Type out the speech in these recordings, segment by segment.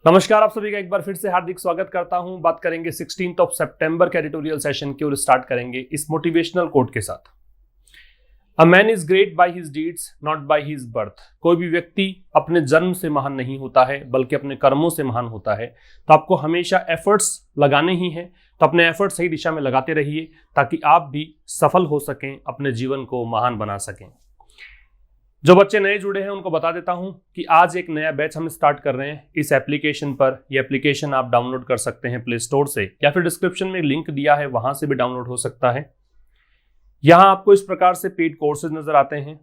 नमस्कार, आप सभी का एक बार फिर से हार्दिक स्वागत करता हूं। बात करेंगे 16 सितंबर के एडिटोरियल सेशन की और स्टार्ट करेंगे इस मोटिवेशनल कोट के साथ। A man is great by his deeds not by his birth. कोई भी व्यक्ति अपने जन्म से महान नहीं होता है बल्कि अपने कर्मों से महान होता है। तो आपको हमेशा एफर्ट्स लगाने ही हैं, तो अपने एफर्ट्स सही दिशा में लगाते रहिए ताकि आप भी सफल हो सकें, अपने जीवन को महान बना सकें। जो बच्चे नए जुड़े हैं उनको बता देता हूं कि आज एक नया बैच हम स्टार्ट कर रहे हैं इस एप्लीकेशन पर। यह एप्लीकेशन आप डाउनलोड कर सकते हैं प्ले स्टोर से या फिर डिस्क्रिप्शन में लिंक दिया है, वहां से भी डाउनलोड हो सकता है। यहां आपको इस प्रकार से पेड कोर्सेज नजर आते हैं।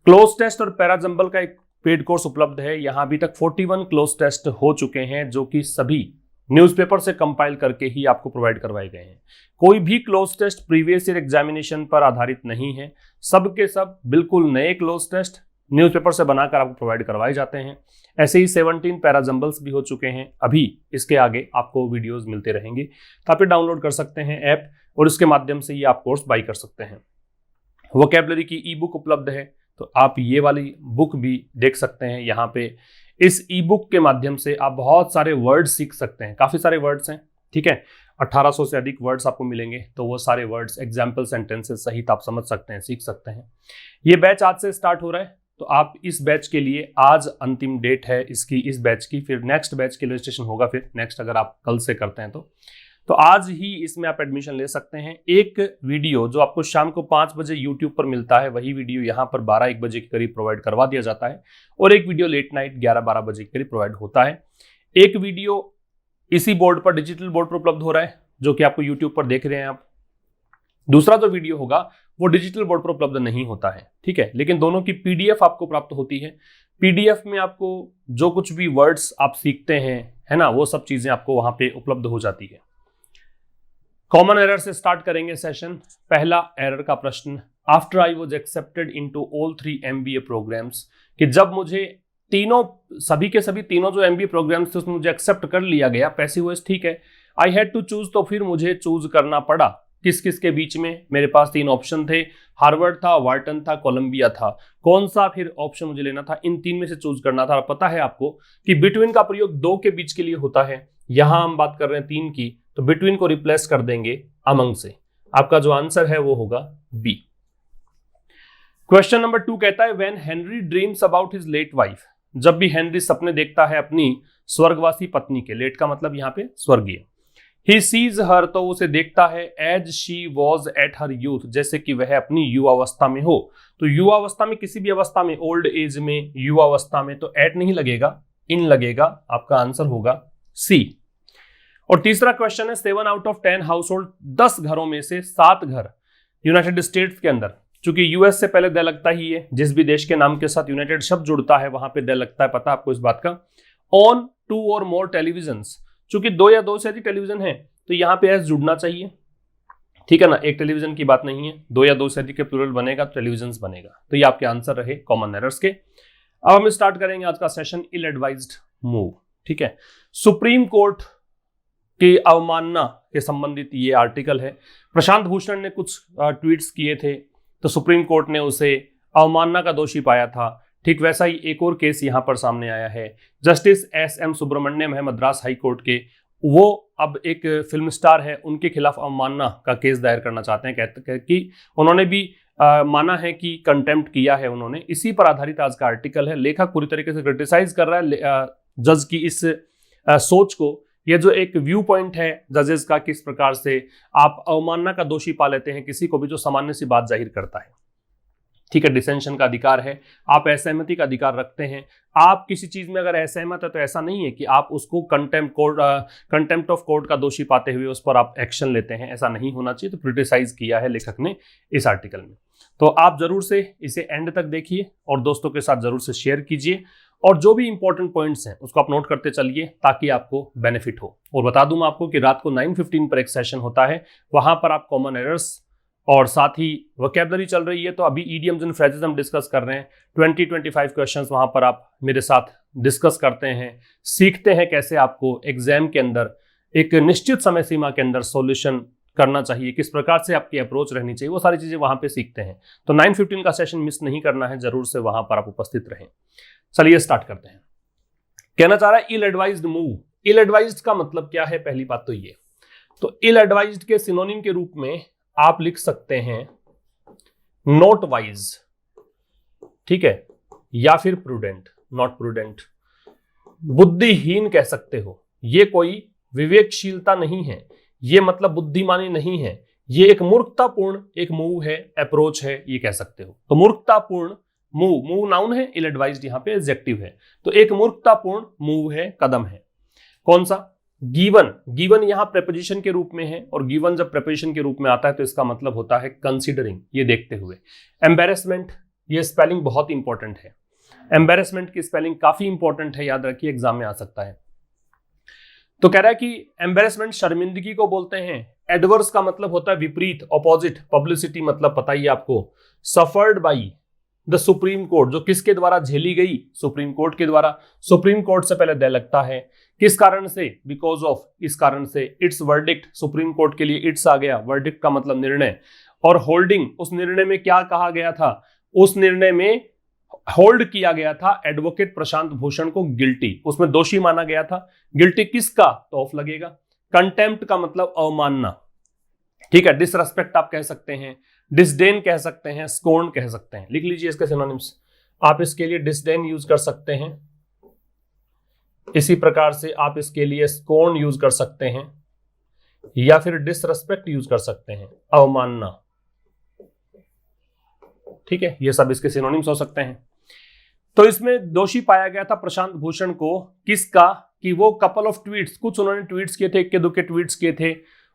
क्लोज टेस्ट और पैराजंबल का एक पेड कोर्स उपलब्ध है। यहां अभी तक 41 क्लोज टेस्ट हो चुके हैं जो कि सभी न्यूज़पेपर से कंपाइल करके ही आपको प्रोवाइड करवाए गए हैं। कोई भी cloze test previous year examination पर आधारित नहीं है, सब के सब बिल्कुल नए क्लोज टेस्ट न्यूज़पेपर से बनाकर आपको प्रोवाइड करवाए जाते हैं। ऐसे ही 17 पैराजंबल्स भी हो चुके हैं। अभी इसके आगे आपको वीडियोस मिलते रहेंगे, तो आप डाउनलोड कर सकते हैं ऐप और इसके माध्यम से ये आप कोर्स बाई कर सकते हैं। वोकैबुलरी की ई बुक उपलब्ध है, तो आप ये वाली बुक भी देख सकते हैं। यहाँ पे इस ई बुक के माध्यम से आप बहुत सारे वर्ड्स सीख सकते हैं। काफी सारे वर्ड्स हैं, ठीक है। 1800 से अधिक वर्ड्स आपको मिलेंगे, तो वो सारे वर्ड्स एग्जाम्पल सेंटेंसेस सहित आप समझ सकते हैं, सीख सकते हैं। ये बैच आज से स्टार्ट हो रहा है, तो आप इस बैच के लिए आज अंतिम डेट है इसकी, इस बैच की। फिर नेक्स्ट बैच के रजिस्ट्रेशन होगा, फिर नेक्स्ट अगर आप कल से करते हैं तो आज ही इसमें आप एडमिशन ले सकते हैं। एक वीडियो जो आपको शाम को 5 बजे यूट्यूब पर मिलता है, वही वीडियो यहाँ पर 12-1 बजे के करीब प्रोवाइड करवा दिया जाता है और एक वीडियो लेट नाइट 11-12 बजे के करीब प्रोवाइड होता है। एक वीडियो इसी बोर्ड पर, डिजिटल बोर्ड पर उपलब्ध हो रहा है, जो कि आपको यूट्यूब पर देख रहे हैं आप। दूसरा जो वीडियो होगा वो डिजिटल बोर्ड पर उपलब्ध नहीं होता है, ठीक है, लेकिन दोनों की पीडीएफ आपको प्राप्त होती है। पीडीएफ में आपको जो कुछ भी वर्ड्स आप सीखते हैं, है ना, वो सब चीजें आपको वहां पे उपलब्ध हो जाती है। कॉमन एरर से स्टार्ट करेंगे सेशन। पहला एरर का प्रश्न, after I was accepted into all 3 MBA programmes, कि जब मुझे सभी के सभी तीनों जो MBA प्रोग्राम्स थे उसमें मुझे एक्सेप्ट कर लिया गया, पैसिव वॉइस ठीक है। आई हैड टू चूज, तो फिर मुझे चूज करना पड़ा किस किस के बीच में। मेरे पास 3 ऑप्शन थे, हार्वर्ड था, वार्टन था, कोलंबिया था। कौन सा फिर ऑप्शन मुझे लेना था? इन 3 में से चूज करना था। पता है आपको कि बिटवीन का प्रयोग 2 के बीच के लिए होता है, यहां हम बात कर रहे हैं 3 की, तो बिटवीन को रिप्लेस कर देंगे अमंग से। आपका जो आंसर है वो होगा बी। क्वेश्चन नंबर 2 कहता है, when Henry dreams about his late wife, जब भी हेनरी सपने देखता है अपनी स्वर्गवासी पत्नी के, लेट का मतलब यहां पे स्वर्गीय। ही सीज हर, तो उसे देखता है, as she was at her youth, जैसे कि वह अपनी युवावस्था में हो। तो युवावस्था में, किसी भी अवस्था में, ओल्ड एज में, युवावस्था में, तो एट नहीं लगेगा, इन लगेगा। आपका आंसर होगा सी। और तीसरा क्वेश्चन है, 7 आउट ऑफ 10 हाउस होल्ड, 10 घरों में से 7 घर यूनाइटेड स्टेट्स के अंदर, चूंकि यूएस से पहले द लगता ही है, जिस भी देश के नाम के साथ यूनाइटेड शब्द जुड़ता है वहां पे द लगता है, पता आपको इस बात का। ऑन 2 और मोर टेलीविजन्स, चूंकि 2 या 2 से अधिक टेलीविजन है तो यहाँ पे एस जुड़ना चाहिए, ठीक है ना। एक टेलीविजन की बात नहीं है, 2 या 2 से अधिक के प्लूरल बनेगा तो टेलीविजन बनेगा। तो ये आपके आंसर रहे कॉमन एरर्स के। अब हम स्टार्ट करेंगे आज का सेशन, इल एडवाइज्ड मूव, ठीक है। सुप्रीम कोर्ट की अवमानना के संबंधित ये आर्टिकल है। प्रशांत भूषण ने कुछ ट्वीट्स किए थे, तो सुप्रीम कोर्ट ने उसे अवमानना का दोषी पाया था। ठीक वैसा ही एक और केस यहां पर सामने आया है। जस्टिस SM सुब्रमण्यम है मद्रास हाई कोर्ट के, वो अब एक फिल्म स्टार है, उनके खिलाफ अवमानना का केस दायर करना चाहते हैं। कहते हैं कि उन्होंने भी माना है कि कंटेम्प्ट किया है उन्होंने। इसी पर आधारित आज का आर्टिकल है। लेखक पूरी तरीके से क्रिटिसाइज कर रहा है जज की इस सोच को। ये जो एक व्यू पॉइंट है जजेस का, किस प्रकार से आप अवमानना का दोषी पा लेते हैं किसी को भी जो सामान्य सी बात जाहिर करता है, ठीक है। डिसेंशन का अधिकार है, आप असहमति का अधिकार रखते हैं। आप किसी चीज में अगर असहमत है तो ऐसा नहीं है कि आप उसको कंटेम्प्ट ऑफ कोर्ट का दोषी पाते हुए उस पर आप एक्शन लेते हैं, ऐसा नहीं होना चाहिए। तो क्रिटिसाइज किया है लेखक ने इस आर्टिकल में। तो आप जरूर से इसे एंड तक देखिए और दोस्तों के साथ जरूर से शेयर कीजिए, और जो भी इंपॉर्टेंट पॉइंट्स हैं उसको आप नोट करते चलिए ताकि आपको बेनिफिट हो। और बता दूं मैं आपको कि रात को 9:15 पर एक सेशन होता है, वहां पर आप कॉमन एरर्स और साथ ही वोकैबुलरी चल रही है। तो अभी ईडियम्स एंड फ्रेजेस हम डिस्कस कर रहे हैं। 20-25 क्वेश्चंस वहां पर आप मेरे साथ डिस्कस करते हैं, सीखते हैं कैसे आपको एग्जाम के अंदर एक निश्चित समय सीमा के अंदर सॉल्यूशन करना चाहिए, किस प्रकार से आपकी अप्रोच रहनी चाहिए, वो सारी चीजें वहां पे सीखते हैं। तो 9:15 का सेशन मिस नहीं करना है, जरूर से वहां पर आप उपस्थित रहें। चलिए स्टार्ट करते हैं। कहना चाह रहा है इल एडवाइज्ड मूव। इल एडवाइज्ड का मतलब क्या है, पहली बात तो ये, तो इल एडवाइज्ड के सिनोनिम के रूप में आप लिख सकते हैं नॉट वाइज, ठीक है, या फिर प्रूडेंट, नॉट प्रूडेंट, बुद्धिहीन कह सकते हो। ये कोई विवेकशीलता नहीं है, ये मतलब बुद्धिमानी नहीं है, ये एक मूर्खतापूर्ण एक मूव है, अप्रोच है, ये कह सकते हो। तो मूर्खतापूर्ण मूव, मूव नाउन है, इल एडवाइज्ड यहां पे एडजेक्टिव है, तो एक मूर्खतापूर्ण मूव है, कदम है। कौन सा? गिवन। गिवन यहां प्रेपोजिशन के रूप में है, और गिवन जब प्रेपोजिशन के रूप में आता है तो इसका मतलब होता है कंसीडरिंग, ये देखते हुए। एम्बेरसमेंट, ये स्पेलिंग बहुत इंपॉर्टेंट है, एम्बेरसमेंट की स्पेलिंग काफी इंपॉर्टेंट है, याद रखिए एग्जाम में आ सकता है। तो कह रहा है कि एम्बेरसमेंट शर्मिंदगी को बोलते हैं। एडवर्स का मतलब होता है विपरीत, ऑपोजिट। पब्लिसिटी मतलब पता ही आपको। Suffered by the supreme court, जो किसके द्वारा झेली गई? सुप्रीम कोर्ट के द्वारा। सुप्रीम कोर्ट से पहले द लगता है, किस कारण से? बिकॉज ऑफ, इस कारण से। इट्स वर्डिक्ट, सुप्रीम कोर्ट के लिए इट्स आ गया, वर्डिक्ट का मतलब निर्णय। और होल्डिंग, उस निर्णय में क्या कहा गया था? उस निर्णय में होल्ड किया गया था एडवोकेट प्रशांत भूषण को गिल्टी, उसमें दोषी माना गया था। गिल्टी किसका? तो ऑफ लगेगा। कंटेम्प्ट का मतलब अवमानना, ठीक है। डिसरेस्पेक्ट आप कह सकते हैं, डिसडेन कह सकते हैं, स्कोर्न कह सकते हैं। लिख लीजिए इसके सिनोनिम्स। आप इसके लिए डिसडेन यूज कर सकते हैं, इसी प्रकार से आप इसके लिए स्कोर्न यूज कर सकते हैं, या फिर डिसरेस्पेक्ट यूज कर सकते हैं, अवमानना, ठीक है। ये सब इसके सिनोनिम्स हो सकते हैं। तो इसमें दोषी पाया गया था प्रशांत भूषण को, किसका? कि वो कपल ऑफ ट्वीट्स, कुछ उन्होंने ट्वीट्स किए थे, इक्के दुक्के ट्वीट्स किए थे,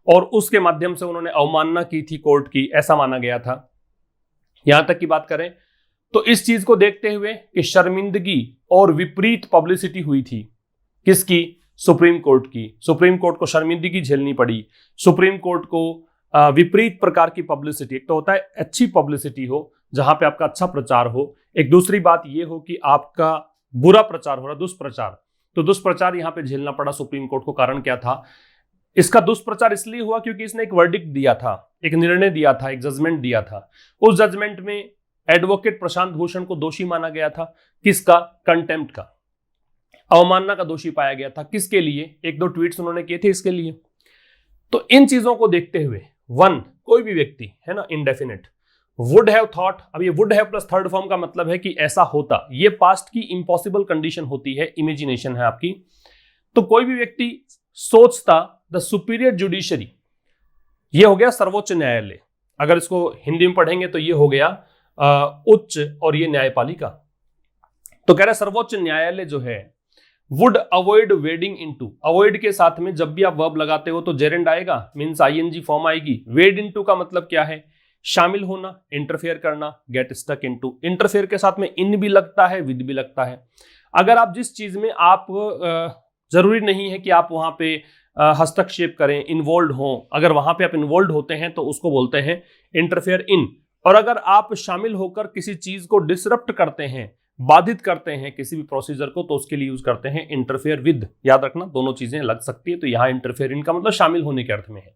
और उसके माध्यम से उन्होंने अवमानना की थी कोर्ट की, ऐसा माना गया था। यहां तक की बात करें तो इस चीज को देखते हुए कि शर्मिंदगी और विपरीत पब्लिसिटी हुई थी, किसकी? सुप्रीम कोर्ट की। सुप्रीम कोर्ट को शर्मिंदगी झेलनी पड़ी, सुप्रीम कोर्ट को विपरीत प्रकार की पब्लिसिटी। एक तो होता है अच्छी पब्लिसिटी हो, जहां पे आपका अच्छा प्रचार हो, एक दूसरी बात यह हो कि आपका बुरा प्रचार हो रहा, दुष्प्रचार। तो दुष्प्रचार यहां पे झेलना पड़ा सुप्रीम कोर्ट को। कारण क्या था? इसका दुष्प्रचार इसलिए हुआ क्योंकि इसने एक वर्डिक्ट दिया था, एक निर्णय दिया था, एक जजमेंट दिया था। उस जजमेंट में एडवोकेट प्रशांत भूषण को दोषी माना गया था, किसका? कंटेम्प्ट का, अवमानना का दोषी पाया गया था। किसके लिए? एक दो ट्वीट्स उन्होंने किए थे, इसके लिए। तो इन चीजों को देखते हुए वन, कोई भी व्यक्ति है ना, इंडेफिनिट, वुड हैव थॉट। अब ये would have plus third form का मतलब है कि ऐसा होता, ये पास्ट की इंपॉसिबल कंडीशन होती है, इमेजिनेशन है आपकी। तो कोई भी व्यक्ति सोचता, द सुपीरियर जुडिशरी, ये हो गया सर्वोच्च न्यायालय। अगर इसको हिंदी में पढ़ेंगे तो ये हो गया उच्च, और ये न्यायपालिका। तो कह रहे सर्वोच्च न्यायालय जो है, would avoid wedding into, avoid के साथ में जब भी आप वर्ब लगाते हो तो जेरेंड आएगा, मींस आईएनजी फॉर्म आएगी। वेड इनटू का मतलब क्या है? शामिल होना, इंटरफेयर करना, गेट स्टक इनटू। इंटरफेयर के साथ में इन भी लगता है, विद भी लगता है। अगर आप जिस चीज में आप जरूरी नहीं है कि आप वहां पे हस्तक्षेप करें, इन्वॉल्व हो, अगर वहां पे आप इन्वॉल्व होते हैं तो उसको बोलते हैं इंटरफेयर इन। और अगर आप शामिल होकर किसी चीज को डिसरप्ट करते हैं, बाधित करते हैं किसी भी प्रोसीजर को, तो उसके लिए यूज करते हैं इंटरफेयर विद। याद रखना, दोनों चीजें लग सकती है। तो यहां इंटरफेयर इन का मतलब शामिल होने के अर्थ में है।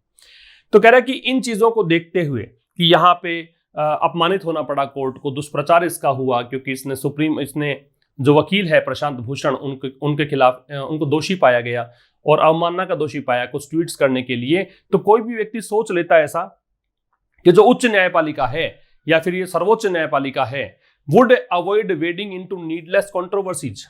तो कह रहा है कि इन चीजों को देखते हुए कि यहां पे अपमानित होना पड़ा कोर्ट को, दुष्प्रचार इसका हुआ क्योंकि इसने जो वकील है प्रशांत भूषण, उनके खिलाफ उनको दोषी पाया गया और अवमानना का दोषी पाया कुछ ट्वीट्स करने के लिए। तो कोई भी व्यक्ति सोच लेता है ऐसा कि जो उच्च न्यायपालिका है या फिर ये सर्वोच्च न्यायपालिका है, would avoid wedding into needless controversies.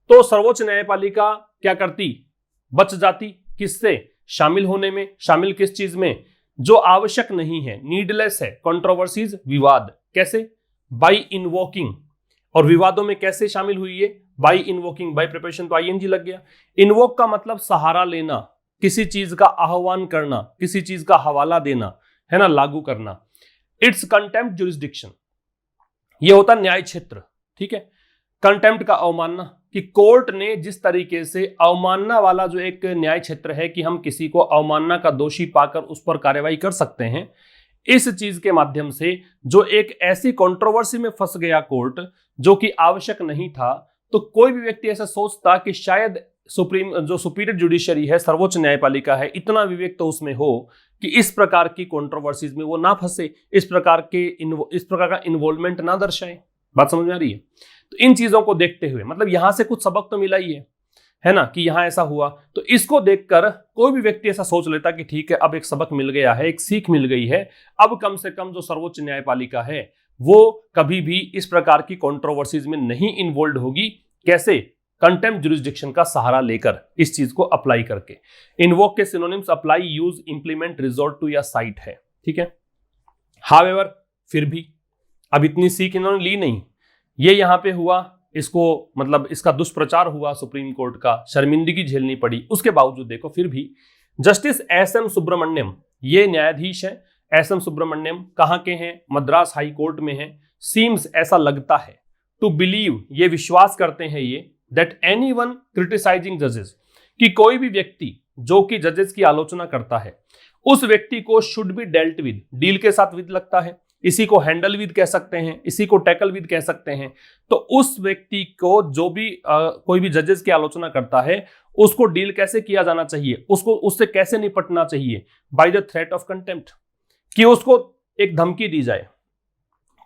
तो सर्वोच्च न्यायपालिका क्या करती? बच जाती किससे? शामिल होने में। शामिल किस चीज में? जो आवश्यक नहीं है, नीडलेस है। कंट्रोवर्सीज, विवाद। कैसे? By invoking. और विवादों में कैसे शामिल हुई है? By invoking. बाई प्रिपरेशन तो आईएनजी लग गया। इन्वोक का मतलब सहारा लेना, किसी चीज का आह्वान करना, किसी चीज का हवाला देना, है ना, लागू करना। इट्स कंटेम्प्ट जुरिस्डिक्शन, ये होता न्याय क्षेत्र, ठीक है। कंटेम्प्ट का अवमानना, कि कोर्ट ने जिस तरीके से अवमानना वाला जो एक न्याय क्षेत्र है कि हम किसी को अवमानना का दोषी पाकर उस पर कार्रवाई कर सकते हैं, इस चीज के माध्यम से जो एक ऐसी कंट्रोवर्सी में फंस गया कोर्ट जो कि आवश्यक नहीं था, तो कोई भी व्यक्ति ऐसा सोचता कि शायद जो सुपीरियर जुडिशरी है, सर्वोच्च न्यायपालिका है, इतना विवेक तो उसमें हो कि इस प्रकार की कंट्रोवर्सीज में वो ना फंसे, इस प्रकार का इन्वॉल्वमेंट ना दर्शाए। बात समझ में आ रही है? तो इन चीजों को देखते हुए, मतलब यहां से कुछ सबक तो मिला ही है ना, कि यहां ऐसा हुआ, तो इसको देखकर कोई भी व्यक्ति ऐसा सोच लेता कि ठीक है, अब एक सबक मिल गया है, एक सीख मिल गई है, अब कम से कम जो सर्वोच्च न्यायपालिका है वो कभी भी इस प्रकार की कंट्रोवर्सीज में नहीं इन्वॉल्व होगी। कैसे? कंटेम्प्ट जुरिस्डिक्शन का सहारा लेकर, इस चीज को अप्लाई करके। इन्वोक के synonyms apply, use, implement, resort to या साइट है, ठीक है। हाउएवर, फिर भी अब इतनी सीख इन्होंने ली नहीं, ये यहां पे हुआ, इसको मतलब इसका दुष्प्रचार हुआ, सुप्रीम कोर्ट का शर्मिंदगी झेलनी पड़ी, उसके बावजूद देखो फिर भी जस्टिस एस.एम. सुब्रमण्यम, ये न्यायाधीश है, एस.एम. सुब्रमण्यम कहां के हैं? मद्रास हाई कोर्ट में है। सीम्स, ऐसा लगता है, टू बिलीव, ये विश्वास करते हैं ये, दैट एनीवन क्रिटिसाइजिंग जजेस, कि कोई भी व्यक्ति जो कि जजेस की आलोचना करता है उस व्यक्ति को should be dealt with, deal के साथ विद लगता है, इसी को हैंडल विद कह सकते हैं, इसी को टैकल विद कह सकते हैं। तो उस व्यक्ति को जो भी कोई भी जजेस की आलोचना करता है उसको डील कैसे किया जाना चाहिए, उसको उससे कैसे निपटना चाहिए? By the threat of contempt, कि उसको एक धमकी दी जाए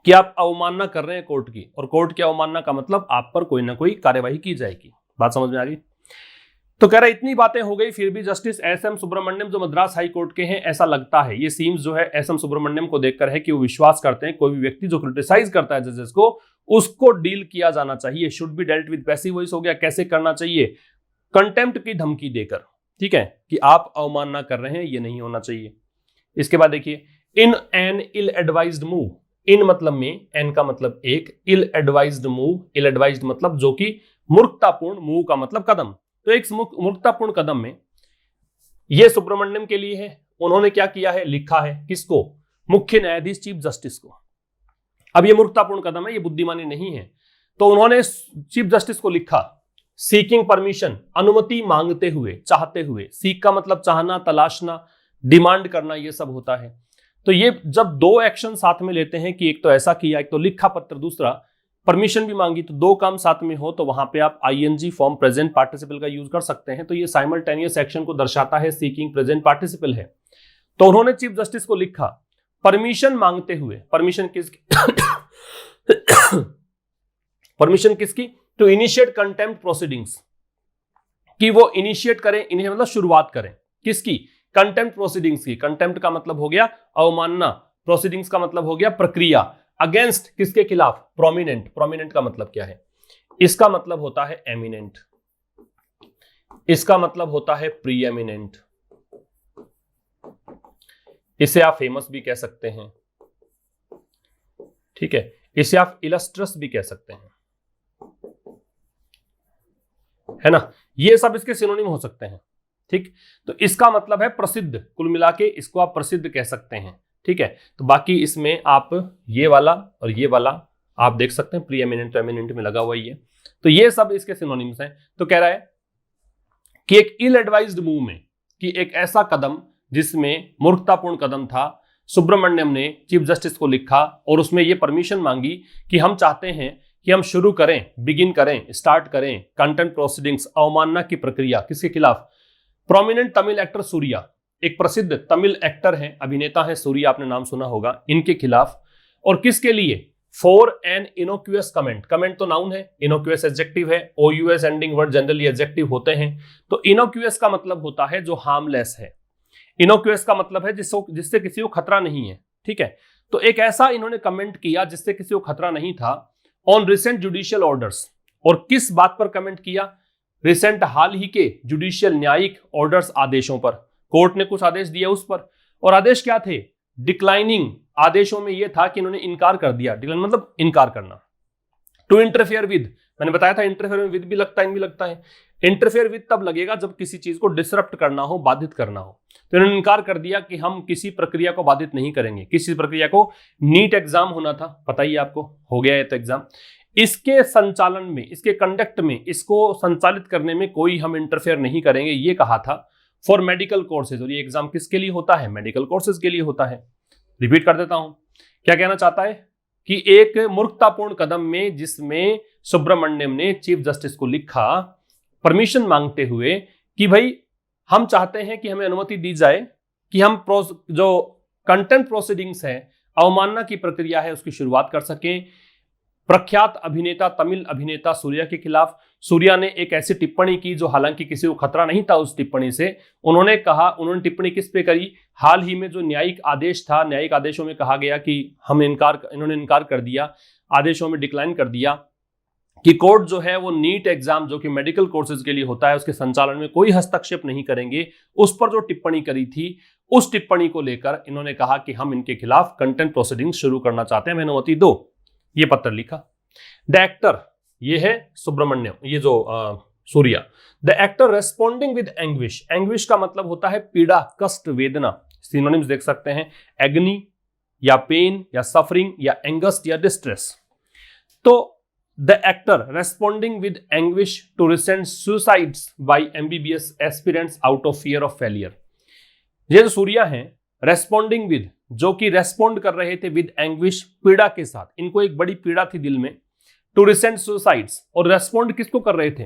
कि आप अवमानना कर रहे हैं कोर्ट की, और कोर्ट की अवमानना का मतलब आप पर कोई ना कोई कार्यवाही की जाएगी। बात समझ में आ गई? तो कह रहा है इतनी बातें हो गई, फिर भी जस्टिस एस.एम. सुब्रमण्यम जो मद्रास हाई कोर्ट के हैं, ऐसा लगता है, ये सीम्स जो है एस.एम. सुब्रमण्यम को देखकर है कि वो विश्वास करते हैं कोई भी व्यक्ति जो क्रिटिसाइज करता है जजेस को, उसको डील किया जाना चाहिए, should be dealt with, passive voice हो गया, कैसे करना चाहिए? कंटेम्प्ट की धमकी देकर, ठीक है, कि आप अवमानना कर रहे हैं, ये नहीं होना चाहिए। इसके बाद देखिए, in an ill advised move, in मतलब में, एन का मतलब एक, ill advised move, ill advised मतलब जो कि मूर्खतापूर्ण, मूव का मतलब कदम, तो एक मूर्खतापूर्ण कदम में यह सुब्रमण्यम के लिए है। उन्होंने क्या किया है? लिखा है, किसको? मुख्य न्यायाधीश चीफ जस्टिस को। अब यह मूर्खतापूर्ण कदम है, यह बुद्धिमानी नहीं है, तो उन्होंने चीफ जस्टिस को लिखा, सीकिंग परमिशन, अनुमति मांगते हुए, चाहते हुए, सीक का मतलब चाहना, तलाशना, डिमांड करना, यह सब होता है। तो ये जब दो एक्शन साथ में लेते हैं कि एक तो ऐसा किया, एक तो लिखा पत्र, दूसरा परमिशन भी मांगी, तो दो काम साथ में हो तो वहां पे आप आईएनजी फॉर्म प्रेजेंट पार्टिसिपल का यूज कर सकते हैं। तो ये साइमल्टेनियस एक्शन को दर्शाता है, सीकिंग प्रेजेंट पार्टिसिपल है। तो उन्होंने चीफ जस्टिस को लिखा परमिशन मांगते हुए, परमिशन किसकी? परमिशन किसकी? टू इनिशिएट कंटेम्प्ट प्रोसीडिंग्स, कि वो इनिशिएट करें, इन्हें मतलब शुरुआत करें, किसकी? कंटेम्प्ट प्रोसीडिंग्स की। कंटेम्प्ट का मतलब हो गया अवमानना, प्रोसीडिंग्स का मतलब हो गया प्रक्रिया। अगेंस्ट, किसके खिलाफ? प्रोमिनेंट। प्रोमिनेंट का मतलब क्या है? इसका मतलब होता है एमिनेंट, इसका मतलब होता है प्री एमिनेंट, इसे आप फेमस भी कह सकते हैं, ठीक है, इसे आप इलस्ट्रस भी कह सकते हैं, है ना, ये सब इसके सिनोनिम हो सकते हैं, ठीक। तो इसका मतलब है प्रसिद्ध, कुल मिला के इसको आप प्रसिद्ध कह सकते हैं, ठीक है। तो बाकी इसमें आप ये वाला और ये वाला आप देख सकते हैं, प्री एमिनेंट तो एमिनेंट में लगा हुआ ही है, तो ये सब इसके सिनोनिम्स हैं। तो कह रहा है कि एक इल एडवाइज्ड मूव में, कि एक ऐसा कदम जिसमें मूर्खतापूर्ण कदम था, सुब्रमण्यम ने चीफ जस्टिस को लिखा और उसमें यह परमिशन मांगी कि हम चाहते हैं कि हम शुरू करें, बिगिन करें, स्टार्ट करें कंटेम्प्ट प्रोसीडिंग्स, अवमानना की प्रक्रिया। किसके खिलाफ? प्रोमिनेंट तमिल एक्टर सूर्या, एक प्रसिद्ध तमिल एक्टर हैं, अभिनेता हैं सूर्या, आपने नाम सुना होगा, इनके खिलाफ। और किसके लिए? For an innocuous comment, comment तो नाउन है, इनोक्यूअस एडजेक्टिव है, ओयूएस एंडिंग वर्ड जनरली एडजेक्टिव होते हैं। तो इनोक्यूअस का मतलब होता है जो हार्मलेस है, इनोक्यूअस का मतलब है जिससे किसी को खतरा नहीं है, ठीक है। तो एक ऐसा इन्होंने कमेंट किया जिससे किसी को खतरा नहीं था, ऑन रिसेंट जुडिशियल ऑर्डर्स। और किस बात पर कमेंट किया? रिसेंट, हाल ही के जुडिशियल न्यायिक ऑर्डर्स, आदेशों पर। कोर्ट ने कुछ आदेश दिया उस पर, और आदेश क्या थे? डिक्लाइनिंग। आदेशों में यह था कि इन्होंने इनकार कर दिया, डिक्लाइन मतलब इनकार करना। टू इंटरफेयर विद, मैंने बताया था इंटरफेयर में विद भी लगता है, इन भी लगता है। इंटरफेयर विद तब लगेगा जब किसी चीज को डिसरप्ट करना हो, बाधित करना हो। तो इन्होंने इनकार कर दिया कि हम किसी प्रक्रिया को बाधित नहीं करेंगे। किसी प्रक्रिया को? नीट एग्जाम होना था, पता ही आपको, हो गया है तो एग्जाम, इसके संचालन में, इसके कंडक्ट में, इसको संचालित करने में कोई हम इंटरफेयर नहीं करेंगे, ये कहा था। फॉर मेडिकल कोर्सेज, और ये एग्जाम किसके लिए होता है? मेडिकल कोर्सेज के लिए होता है। रिपीट कर देता हूं, क्या कहना चाहता है कि एक मूर्खतापूर्ण कदम में जिसमें सुब्रमण्यम ने चीफ जस्टिस को लिखा परमिशन मांगते हुए कि भाई हम चाहते हैं कि हमें अनुमति दी जाए कि हम जो कंटेम्प्ट प्रोसीडिंग्स है, अवमानना की प्रक्रिया है, उसकी शुरुआत कर सकें। प्रख्यात अभिनेता तमिल अभिनेता सूर्या के खिलाफ। सूर्या ने एक ऐसी टिप्पणी की जो हालांकि किसी को खतरा नहीं था उस टिप्पणी से। उन्होंने टिप्पणी किस पे करी? हाल ही में जो न्यायिक आदेश था, न्यायिक आदेशों में कहा गया कि इन्होंने इनकार कर दिया, आदेशों में डिक्लाइन कर दिया कि कोर्ट जो है वो नीट एग्जाम जो कि मेडिकल कोर्सेज के लिए होता है उसके संचालन में कोई हस्तक्षेप नहीं करेंगे। उस पर जो टिप्पणी करी थी, उस टिप्पणी को लेकर इन्होंने कहा कि हम इनके खिलाफ कंटेम्प्ट प्रोसीडिंग शुरू करना चाहते हैं, मैं अनुमति दो। ये पत्र लिखा। द एक्टर, ये है सुब्रमण्यम, ये जो Surya. The actor responding with anguish, anguish का मतलब होता है पीड़ा, कष्ट, वेदना। सिनोनिम्स देख सकते हैं, एग्नी या पेन या सफरिंग या एंगस्ट या डिस्ट्रेस। तो the actor responding with anguish to recent suicides by MBBS aspirants out of fear of failure. ये जो सूर्या हैं, रेस्पॉन्डिंग विद, जो कि रेस्पॉन्ड कर रहे थे विद एंग्विश, पीड़ा के साथ, इनको एक बड़ी पीड़ा थी दिल में, टू रिसेंट सुसाइड्स। और रेस्पॉन्ड किसको कर रहे थे?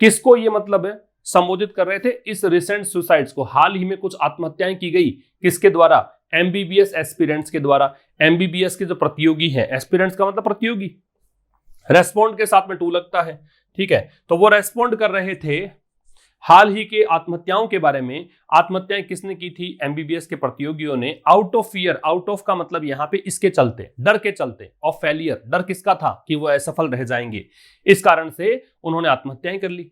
किसको ये मतलब है संबोधित कर रहे थे? इस रिसेंट सुसाइड्स को। हाल ही में कुछ आत्महत्याएं की गई, किसके द्वारा? एमबीबीएस एस्पिरेंट्स के द्वारा। एमबीबीएस के जो प्रतियोगी हैं, एस्पिरेंट्स का मतलब प्रतियोगी, रेस्पॉन्ड के साथ में टू लगता है, ठीक है। तो वो रेस्पॉन्ड कर रहे थे हाल ही के आत्महत्याओं के बारे में। आत्महत्याएं किसने की थी? एमबीबीएस के प्रतियोगियों ने। Out of fear, out of का मतलब यहां पे इसके चलते, डर के चलते, ऑफ फेलियर, डर किसका था? कि वो असफल रह जाएंगे, इस कारण से उन्होंने आत्महत्याएं कर ली।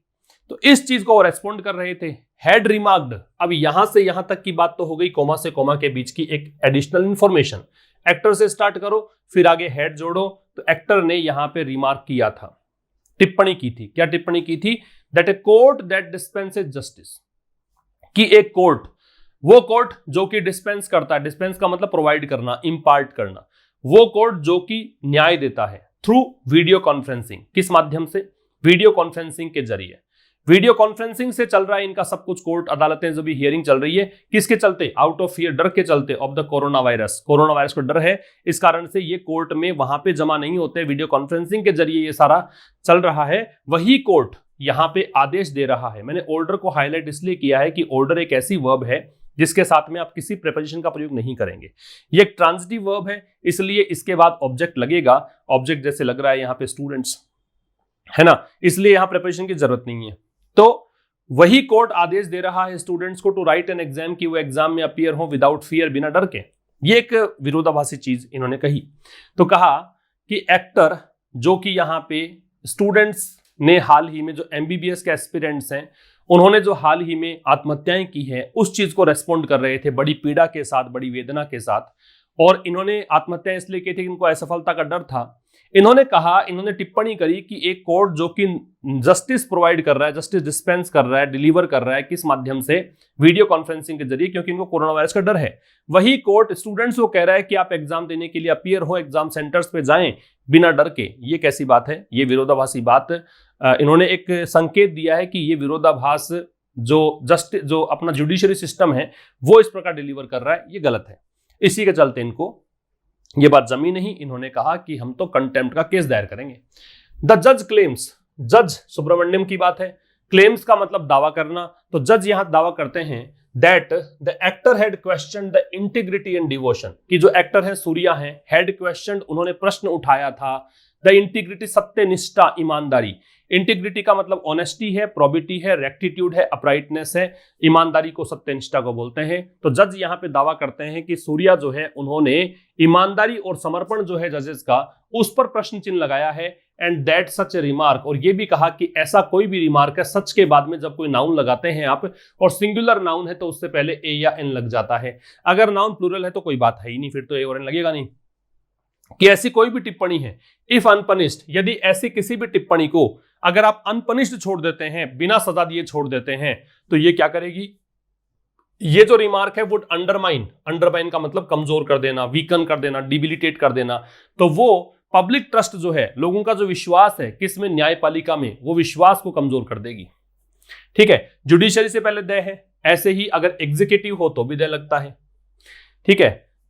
तो इस चीज को वो रेस्पॉन्ड कर रहे थे। हैड रिमार्क्ड, अब यहां से यहां तक की बात तो हो गई, कोमा से कोमा के बीच की एक एडिशनल इंफॉर्मेशन। एक्टर से स्टार्ट करो, फिर आगे हेड जोड़ो। तो एक्टर ने यहां पे रिमार्क किया था, टिप्पणी की थी। क्या टिप्पणी की थी? That a court that dispenses justice, कि एक कोर्ट, वो कोर्ट जो कि डिस्पेंस करता है, डिस्पेंस का मतलब प्रोवाइड करना, इंपार्ट करना, वो कोर्ट जो कि न्याय देता है थ्रू वीडियो कॉन्फ्रेंसिंग। किस माध्यम से? वीडियो कॉन्फ्रेंसिंग के जरिए। वीडियो कॉन्फ्रेंसिंग से चल रहा है इनका सब कुछ, कोर्ट अदालतें जो भी हियरिंग चल रही है, किसके चलते? आउट ऑफ फियर, डर के चलते, of the corona virus. Corona virus को डर है, इस कारण से ये कोर्ट में वहां पे जमा नहीं होते, वीडियो कॉन्फ्रेंसिंग के जरिए ये सारा चल रहा है। वही कोर्ट यहां पे आदेश दे रहा है। मैंने ऑर्डर को हाईलाइट इसलिए किया है कि ऑर्डर एक ऐसी वर्ब है जिसके साथ में आप किसी प्रीपोजिशन का प्रयोग नहीं करेंगे। ये एक ट्रांजिटिव वर्ब है, इसलिए इसके बाद ऑब्जेक्ट लगेगा। ऑब्जेक्ट जैसे लग रहा है यहां पे स्टूडेंट्स, है ना, इसलिए यहां प्रीपोजिशन की जरूरत नहीं है। तो वही कोर्ट आदेश दे रहा है स्टूडेंट्स को टू राइट एन एग्जाम, कि वो एग्जाम में अपीयर हो विदाउट फियर, बिना डर के। ये एक विरोधाभासी चीज इन्होंने कही। तो कहा कि एक्टर, जो कि यहां पे स्टूडेंट्स ने हाल ही में, जो एमबीबीएस के एस्पिरेंट्स हैं, उन्होंने जो हाल ही में आत्महत्याएं की है, उस चीज को रेस्पॉन्ड कर रहे थे बड़ी पीड़ा के साथ, बड़ी वेदना के साथ। और इन्होंने आत्महत्याएं इसलिए की थी कि इनको असफलता का डर था। इन्होंने कहा, इन्होंने टिप्पणी करी कि एक कोर्ट जो कि जस्टिस प्रोवाइड कर रहा है, जस्टिस डिस्पेंस कर रहा है, डिलीवर कर रहा है, किस माध्यम से? वीडियो कॉन्फ्रेंसिंग के जरिए, क्योंकि इनको कोरोना वायरस का डर है। वही कोर्ट स्टूडेंट्स को कह रहा है कि आप एग्जाम देने के लिए अपीयर हो, एग्जाम सेंटर्स पे जाएं बिना डर के। ये कैसी बात है? ये विरोधाभासी बात। इन्होंने एक संकेत दिया है कि ये विरोधाभास जो अपना जुडिशरी सिस्टम है वो इस प्रकार डिलीवर कर रहा है, ये गलत है। इसी के चलते इनको ये बात जमी नहीं। इन्होंने कहा कि हम तो कंटेम्प्ट का केस दायर करेंगे। द जज क्लेम्स, जज सुब्रमण्यम की बात है। क्लेम्स का मतलब दावा करना। तो जज यहां दावा करते हैं that the actor had question the integrity and devotion, कि जो एक्टर है सूर्या है, हैड क्वेश्चन, उन्होंने प्रश्न उठाया था, द इंटीग्रिटी, सत्य निष्ठा, ईमानदारी। इंटीग्रिटी का मतलब ऑनेस्टी है, प्रोबिटी है, रेक्टिट्यूड है, अपराइटनेस है। ईमानदारी को सत्यनिष्ठा को बोलते हैं। तो जज यहां पे दावा करते हैं कि सूर्या जो है, उन्होंने ईमानदारी और समर्पण जो है जजेस का, उस पर प्रश्न चिन्ह लगाया है। And that such A remark, और ये भी कहा कि ऐसा कोई भी रिमार्क है, सच के बाद में जब कोई नाउन लगाते हैं आप, और सिंगुलर नाउन है तो उससे पहले ए या एन लग जाता है। अगर नाउन प्लूरल है तो कोई बात है ही नहीं, फिर तो ए और एन लगेगा नहीं। कि ऐसी कोई भी टिप्पणी है, इफ अनपनिश्ड, यदि ऐसी किसी भी टिप्पणी को अगर आप अनपनिश्ड छोड़ देते हैं, बिना सजा दिए छोड़ देते हैं, तो ये क्या करेगी? ये जो रिमार्क है वो अंडरमाइन, अंडरमाइन का मतलब कमजोर कर देना, वीकन कर देना, डिबिलिटेट कर देना। तो वो पब्लिक ट्रस्ट जो है, लोगों का जो विश्वास है किसमें? न्यायपालिका में, वो विश्वास को कमजोर कर देगी। ठीक है, जुडिशरी से पहले दय है, ऐसे ही अगर एग्जीक्यूटिव हो तो भी दय लगता है। ठीक है,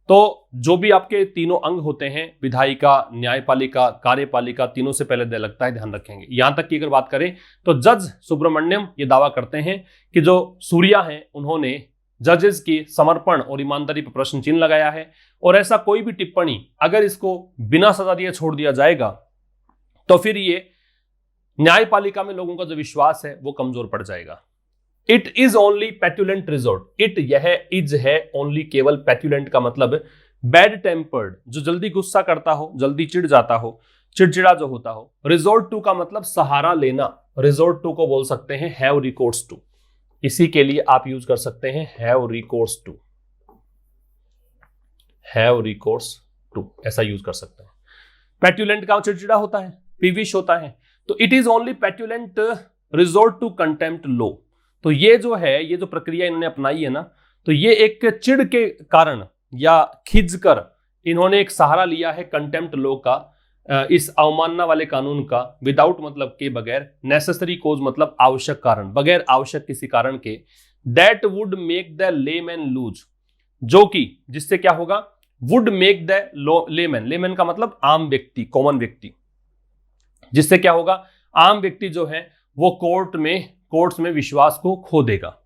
तो जो भी आपके तीनों अंग होते हैं, विधायिका, न्यायपालिका, कार्यपालिका, तीनों से पहले दय लगता है, ध्यान रखेंगे। यहां तक कि अगर बात करें तो जज सुब्रमण्यम ये दावा करते हैं कि जो सूर्या हैं, उन्होंने जजेस की समर्पण और ईमानदारी पर प्रश्न चिन्ह लगाया है। और ऐसा कोई भी टिप्पणी अगर इसको बिना सजा दिए छोड़ दिया जाएगा तो फिर ये न्यायपालिका में लोगों का जो विश्वास है वो कमजोर पड़ जाएगा। It is only petulant resort, it यह इज है ओनली केवल, पेट्यूलेंट का मतलब बैड टेम्पर्ड, जो जल्दी गुस्सा करता हो, जल्दी चिढ़ जाता हो, चिड़चिड़ा जो होता हो। रिजोर्ट टू का मतलब सहारा लेना, रिजोर्ट टू को बोल सकते हैं हैव रिकोर्स टू, इसी के लिए आप यूज कर सकते हैं have recourse to, have recourse to ऐसा यूज कर सकते हैं। पेट्यूलेंट का चिड़चिड़ा होता है, पीविश होता है, तो it is only petulant resort to contempt law. तो ये जो है, ये जो प्रक्रिया इन्होंने अपनाई है ना, तो ये एक चिढ़ के कारण या खिंच कर इन्होंने एक सहारा लिया है कंटेम्प्ट लो का, इस अवमानना वाले कानून का, विदाउट मतलब के बगैर, नेसेसरी कोज मतलब आवश्यक कारण, बगैर आवश्यक किसी कारण के, that would make the layman lose, जो कि जिससे क्या होगा, would make the layman, layman का मतलब आम व्यक्ति, कॉमन व्यक्ति, जिससे क्या होगा, आम व्यक्ति जो है वो कोर्ट्स में विश्वास को खो देगा।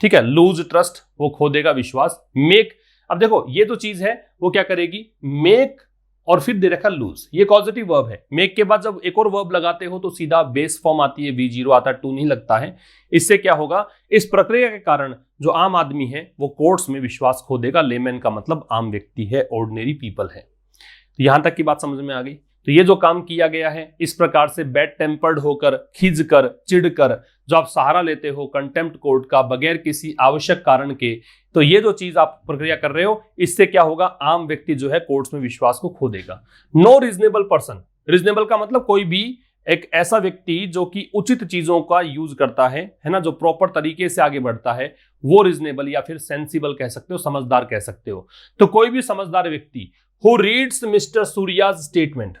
ठीक है, लूज ट्रस्ट, वो खो देगा विश्वास। मेक, अब देखो ये तो चीज है वो क्या करेगी, मेक और फिर दे रखा लूज, ये पॉजिटिव वर्ब है। मेक के बाद जब एक और वर्ब लगाते हो तो सीधा बेस फॉर्म आती है, V0 आता है, टू नहीं लगता है। इससे क्या होगा, इस प्रक्रिया के कारण जो आम आदमी है वो कोर्ट्स में विश्वास खो देगा। लेमैन का मतलब आम व्यक्ति है, ऑर्डिनरी पीपल है। तो यहां तक की बात समझ में आ गई। तो ये जो काम किया गया है, इस प्रकार से बैड टेम्पर्ड होकर, खिंच कर, चिढ़ कर जो आप सहारा लेते हो कंटेम्प्ट कोर्ट का बगैर किसी आवश्यक कारण के, तो ये जो चीज आप प्रक्रिया कर रहे हो, इससे क्या होगा, आम व्यक्ति जो है कोर्ट्स में विश्वास को खो देगा। नो रीजनेबल पर्सन, रीजनेबल का मतलब कोई भी एक ऐसा व्यक्ति जो कि उचित चीजों का यूज करता है ना, जो प्रॉपर तरीके से आगे बढ़ता है, वो रीजनेबल या फिर सेंसिबल कह सकते हो, समझदार कह सकते हो। तो कोई भी समझदार व्यक्ति हु रीड्स मिस्टर सूर्याज स्टेटमेंट,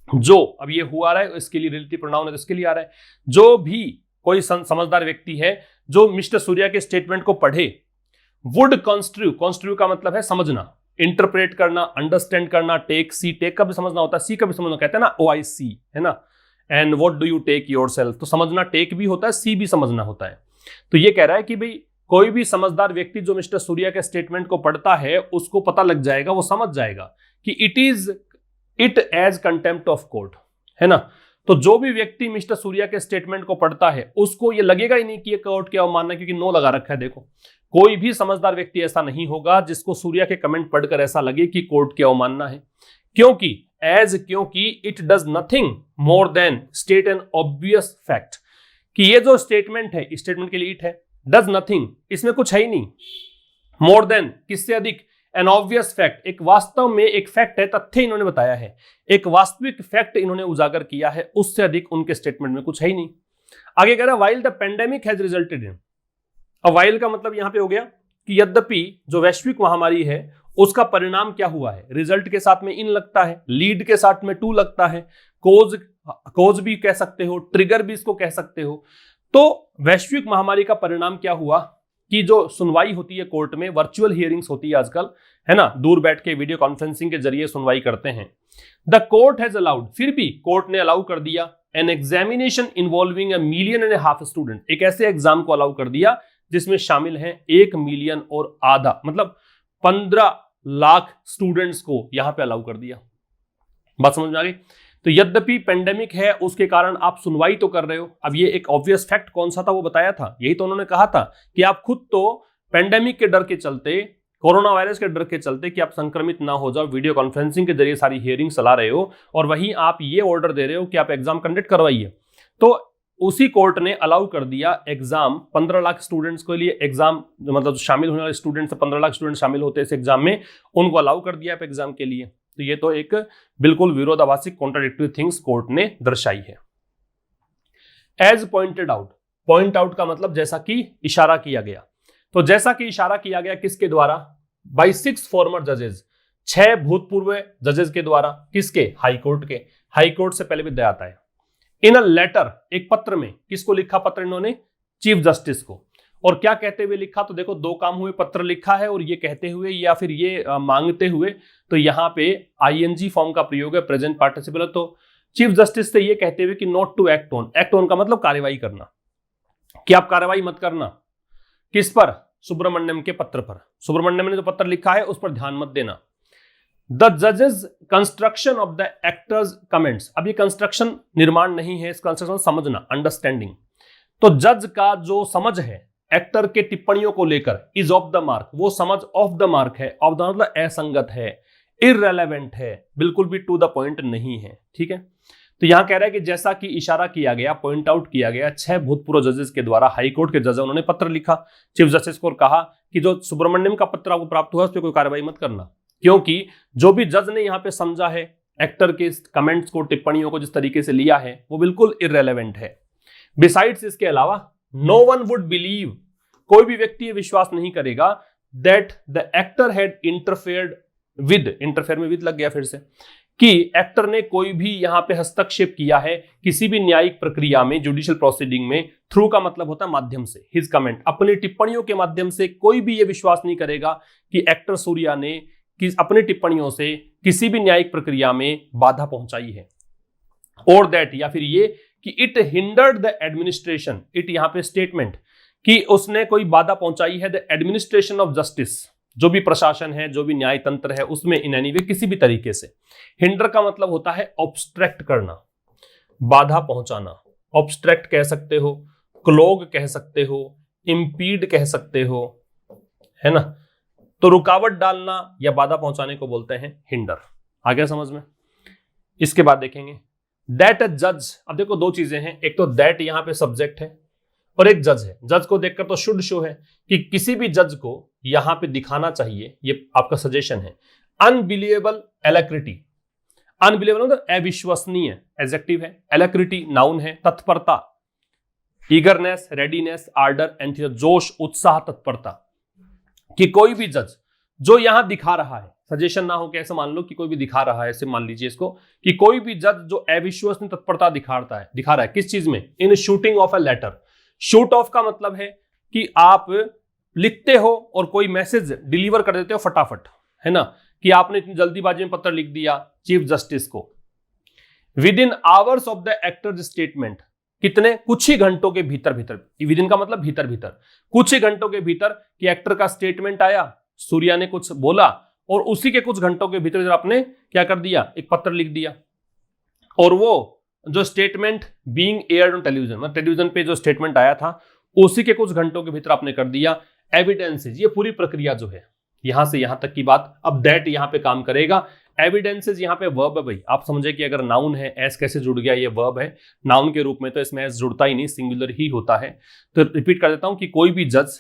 जो अब ये हुआ रहा है इसके लिए रिलेटिव प्रोनाउन है, इसके लिए आ रहा है, जो भी कोई समझदार व्यक्ति है जो मिस्टर सूर्या के स्टेटमेंट को पढ़े, वुड कॉन्स्ट्रू का मतलब है समझना, इंटरप्रेट करना, अंडरस्टैंड करना, टेक, सी, टेक का भी समझना होता है, सी का भी समझना, कहते हैं ना OIC, है ना, and what do you take yourself, तो समझना टेक भी होता है, सी भी समझना होता है। तो ये कह रहा है कि भाई कोई भी समझदार व्यक्ति जो मिस्टर सूर्या के स्टेटमेंट को पढ़ता है, उसको पता लग जाएगा, वो समझ जाएगा कि it as contempt of court, है ना। तो जो भी व्यक्ति मिस्टर सूर्या के स्टेटमेंट को पढ़ता है, उसको ये लगेगा ही नहीं कि ये कोर्ट की अवमानना, क्योंकि नो लगा रखा है। देखो, कोई भी समझदार व्यक्ति ऐसा नहीं होगा जिसको सूर्या के कमेंट पढ़कर ऐसा लगे कि कोर्ट की अवमानना है, क्योंकि it does nothing more than state N obvious fact, कि ये जो स्टेटमेंट है, स्टेटमेंट के लिए इट है, डज नथिंग, इसमें कुछ है ही नहीं, मोर देन किससे अधिक, एन ऑब्वियस फैक्ट, एक वास्तव में एक फैक्ट है, तथ्य इन्होंने बताया है, एक वास्तविक फैक्ट इन्होंने उजागर किया है, उससे अधिक उनके स्टेटमेंट में कुछ है ही नहीं। आगे कह रहा है while the pandemic has resulted in, अब वाइल का मतलब यहां पे हो गया कि यद्यपि जो वैश्विक महामारी है उसका परिणाम क्या हुआ है, रिजल्ट के साथ में इन लगता है, लीड के साथ में टू लगता है, कोज भी कह सकते हो, ट्रिगर भी इसको कह सकते हो। तो वैश्विक महामारी का परिणाम क्या हुआ कि जो सुनवाई होती है कोर्ट में, वर्चुअल हियरिंग्स होती है आजकल, है ना, दूर बैठ के वीडियो कॉन्फ्रेंसिंग के जरिए सुनवाई करते हैं। द कोर्ट हैज अलाउड, फिर भी कोर्ट ने अलाउ कर दिया, an examination involving 1.5 million student, एक ऐसे एग्जाम को अलाउ कर दिया जिसमें शामिल हैं 1 मिलियन और आधा, मतलब 15 लाख स्टूडेंट्स को यहां पे अलाउ कर दिया। बात समझ में आ गई। तो यद्यपि पेंडेमिक है उसके कारण आप सुनवाई तो कर रहे हो, अब ये एक ऑब्वियस फैक्ट कौन सा था वो बताया था, यही तो उन्होंने कहा था कि आप खुद तो पेंडेमिक के डर के चलते, कोरोना वायरस के डर के चलते कि आप संक्रमित ना हो जाओ, वीडियो कॉन्फ्रेंसिंग के जरिए सारी हियरिंग चला रहे हो, और वहीं आप ये ऑर्डर दे रहे हो कि आप एग्जाम कंडक्ट करवाइए। तो उसी कोर्ट ने अलाउ कर दिया एग्जाम 15 लाख स्टूडेंट्स के लिए, एग्जाम मतलब शामिल होने वाले स्टूडेंट्स, 15 लाख स्टूडेंट शामिल होते हैं इस एग्जाम में, उनको अलाउ कर दिया एग्जाम के लिए। तो ये तो एक बिल्कुल विरोधाभासी कॉन्ट्राडिक्टरी थिंग्स कोर्ट ने दर्शाई है। As pointed out, point out का मतलब जैसा कि इशारा किया गया, तो जैसा कि इशारा किया गया किसके द्वारा, बाय 6 फॉर्मर जजेस, 6 भूतपूर्व जजेस के द्वारा, किसके, हाई कोर्ट के, हाई कोर्ट से पहले भी दया आता है। इन अ लेटर, एक पत्र में, किसको लिखा पत्र इन्होंने, चीफ जस्टिस को, और क्या कहते हुए लिखा, तो देखो 2 काम हुए, पत्र लिखा है और ये कहते हुए या फिर ये मांगते हुए, तो यहां पे ING फॉर्म का प्रयोग है, प्रेजेंट पार्टिसिपल है। तो चीफ जस्टिस से ये कहते हुए कि not to act on, act on का मतलब कार्रवाई करना, कि आप कार्रवाई मत करना, किस पर, सुब्रमण्यम के पत्र पर, सुब्रमण्यम ने जो पत्र लिखा है उस पर ध्यान मत देना। द जजेस construction of the actors comments. अब ये कंस्ट्रक्शन निर्माण नहीं है, इस कंस्ट्रक्शन समझना, अंडरस्टैंडिंग। तो जज का जो समझ है एक्टर के टिप्पणियों को लेकर इज ऑफ द मार्क, वो समझ ऑफ द मार्क है। ऑफ द मतलब असंगत है, इररेलेवेंट है, बिल्कुल भी टू द पॉइंट नहीं है। ठीक है, तो यहां कह रहा है कि जैसा कि इशारा किया गया, पॉइंट आउट किया गया, 6 भूतपूर्व जजेस के द्वारा, हाईकोर्ट के जज उन्होंने पत्र लिखा चीफ जस्टिस को और कहा कि जो सुब्रमण्यम का पत्र आपको प्राप्त हुआ उस पर कोई कार्रवाई मत करना, क्योंकि जो भी जज ने यहाँ पे समझा है एक्टर के कमेंट्स को, टिप्पणियों को जिस तरीके से लिया है वो बिल्कुल इररेलेवेंट है। बिसाइड्स इसके अलावा नो वन वुड बिलीव, कोई भी व्यक्ति विश्वास नहीं करेगा that the actor had interfered with, interfere में विद लग गया फिर से, कि एक्टर ने कोई भी यहां पे हस्तक्षेप किया है किसी भी न्यायिक प्रक्रिया में, जुडिशियल प्रोसीडिंग में। थ्रू का मतलब होता है माध्यम से, हिज कमेंट, अपनी टिप्पणियों के माध्यम से कोई भी यह विश्वास नहीं करेगा कि एक्टर सूर्या ने अपनी टिप्पणियों से किसी भी न्यायिक प्रक्रिया में बाधा पहुंचाई है। और दैट, या फिर ये कि it hindered the administration, it यहां पे स्टेटमेंट कि उसने कोई बाधा पहुंचाई है द एडमिनिस्ट्रेशन ऑफ जस्टिस, जो भी प्रशासन है, जो भी न्याय तंत्र है उसमें इन एनी वे, किसी भी तरीके से। हिंडर का मतलब होता है ऑब्स्ट्रैक्ट करना, बाधा पहुंचाना। ऑब्स्ट्रैक्ट कह सकते हो, क्लोग कह सकते हो, इंपीड कह सकते हो, है ना। तो रुकावट डालना या बाधा पहुंचाने को बोलते हैं हिंडर। आ गया समझ में। इसके बाद देखेंगे दैट अ जज। अब देखो दो चीजें हैं, एक तो दैट यहां पे सब्जेक्ट है और एक जज है। जज को देखकर तो शुड शो है कि किसी भी जज को यहां पे दिखाना चाहिए, ये आपका सजेशन है, अनबिलीवेबल एलैक्रिटी। अनबिलीवेबल मतलब अविश्वसनीय एडजेक्टिव है, एलैक्रिटी नाउन है, तत्परता, ईगरनेस, रेडीनेस, आर्डर, एंथुसियाज्म, जोश, उत्साह, तत्परता। कि कोई भी जज जो यहां दिखा रहा है, सजेशन ना हो कैसे मान लो कि कोई भी दिखा रहा है, ऐसे मान लीजिए इसको कि कोई भी जज जो अविश्वसनीय तत्परता दिखा रहा है किस चीज में, in shooting of a letter. Shoot off का मतलब है कि आप लिखते हो और कोई मैसेज डिलीवर कर देते हो फटाफट, है ना, कि आपने इतनी जल्दीबाजी में पत्र लिख दिया चीफ जस्टिस को। With in hours of the actors statement, कितने, कुछ ही घंटों के भीतर भीतर, विद इन का मतलब भीतर भीतर, कुछ ही घंटों के भीतर कि एक्टर का स्टेटमेंट आया, सूर्या ने कुछ बोला और उसी के कुछ घंटों के भीतर आपने क्या कर दिया, एक पत्र लिख दिया। और वो जो statement being aired on television, मतलब टेलीविजन पे जो स्टेटमेंट आया था उसी के कुछ घंटों के भीतर आपने कर दिया। एविडेंसेस, ये पूरी प्रक्रिया जो है यहां से यहां तक की बात। अब दैट यहां पे काम करेगा। एविडेंसेस यहां पे वर्ब है भाई, आप समझे कि अगर नाउन है, एस कैसे जुड़ गया, ये वर्ब है नाउन के रूप में, तो इसमें एस जुड़ता ही नहीं, सिंगुलर ही होता है। तो रिपीट कर देता हूं कि कोई भी जज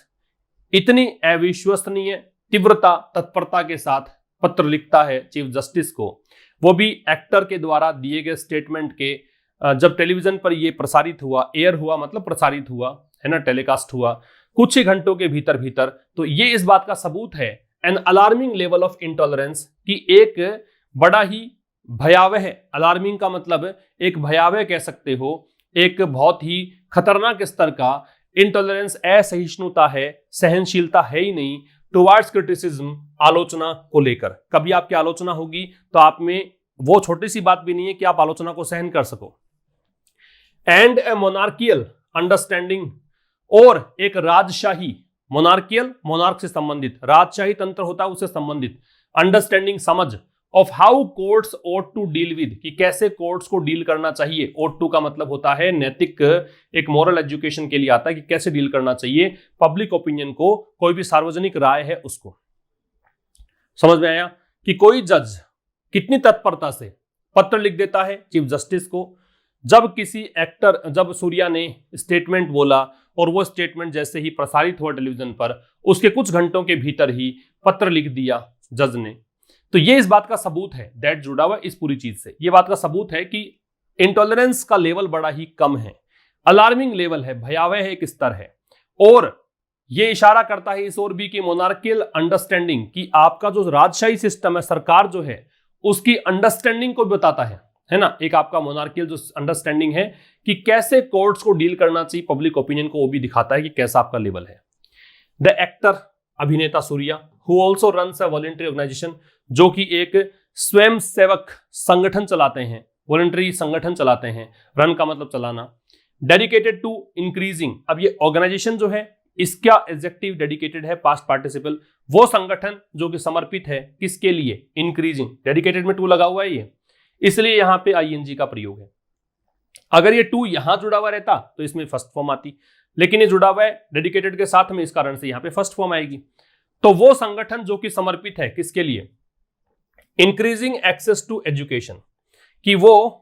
इतनी अविश्वसनीय तीव्रता, तत्परता के साथ पत्र लिखता है चीफ जस्टिस को, वो भी एक्टर के द्वारा दिए गए स्टेटमेंट के, जब टेलीविजन पर ये प्रसारित हुआ, एयर हुआ मतलब प्रसारित हुआ, है ना, टेलीकास्ट हुआ कुछ ही घंटों के भीतर भीतर, तो ये इस बात का सबूत है, an alarming level of intolerance, कि एक बड़ा ही भयावह, अलार्मिंग का मतलब एक भयावह कह सकते हो, एक बहुत ही खतरनाक स्तर का इंटॉलरेंस, असहिष्णुता है, सहनशीलता है ही नहीं, टुवर्ड्स क्रिटिसिज्म, आलोचना को लेकर। कभी आपकी आलोचना होगी तो आप में वो छोटी सी बात भी नहीं है कि आप आलोचना को सहन कर सको। एंड ए मोनार्कियल अंडरस्टैंडिंग, और एक राजशाही, मोनार्कियल मोनार्क से संबंधित, राजशाही तंत्र होता है उससे संबंधित, अंडरस्टैंडिंग समझ, of how courts ought to deal with, कि कैसे कोर्ट्स को डील करना चाहिए। ought to का मतलब होता है नैतिक, एक मोरल एजुकेशन के लिए आता है कि कैसे डील करना चाहिए पब्लिक ओपिनियन को, कोई भी सार्वजनिक राय है उसको। समझ में आया कि कोई जज कितनी तत्परता से पत्र लिख देता है चीफ जस्टिस को। जब किसी एक्टर, जब सूर्या ने स्टेटमेंट बोला और वो स्टेटमेंट जैसे ही प्रसारित हुआ टेलीविजन पर, उसके कुछ घंटों के भीतर ही पत्र लिख दिया जज ने। तो ये इस बात का सबूत है, दैट जुड़ा हुआ इस पूरी चीज से, ये बात का सबूत है कि इंटॉलरेंस का लेवल बड़ा ही कम है, अलार्मिंग लेवल है, भयावह एक स्तर है। और ये इशारा करता है इस ओर भी कि मोनार्कियल अंडरस्टैंडिंग, कि आपका जो राजशाही सिस्टम है, सरकार जो है, उसकी अंडरस्टैंडिंग को बताता है ना, एक आपका मोनार्कियल जो अंडरस्टैंडिंग है कि कैसे कोर्ट्स को डील करना चाहिए पब्लिक ओपिनियन को, वो भी दिखाता है कि कैसा आपका लेवल है। द एक्टर, अभिनेता Suriya, who also runs a voluntary organisation, जो कि एक स्वयं सेवक संगठन चलाते हैं, वॉलंटरी संगठन चलाते हैं, रन का मतलब चलाना, डेडिकेटेड टू इंक्रीजिंग, अब ये ऑर्गेनाइजेशन जो है इसका एडजेक्टिव डेडिकेटेड है, पास्ट पार्टिसिपल। वो संगठन जो कि समर्पित है किसके लिए, इंक्रीजिंग, डेडिकेटेड में टू लगा हुआ है ये, इसलिए यहां पे आईएनजी का प्रयोग है। अगर ये टू यहां जुड़ा हुआ रहता तो इसमें फर्स्ट फॉर्म आती, लेकिन ये जुड़ा हुआ है डेडिकेटेड के साथ में, इस कारण से यहां पे फर्स्ट फॉर्म आएगी। तो वो संगठन जो कि समर्पित है किसके लिए, इंक्रीजिंग एक्सेस टू एजुकेशन, कि वो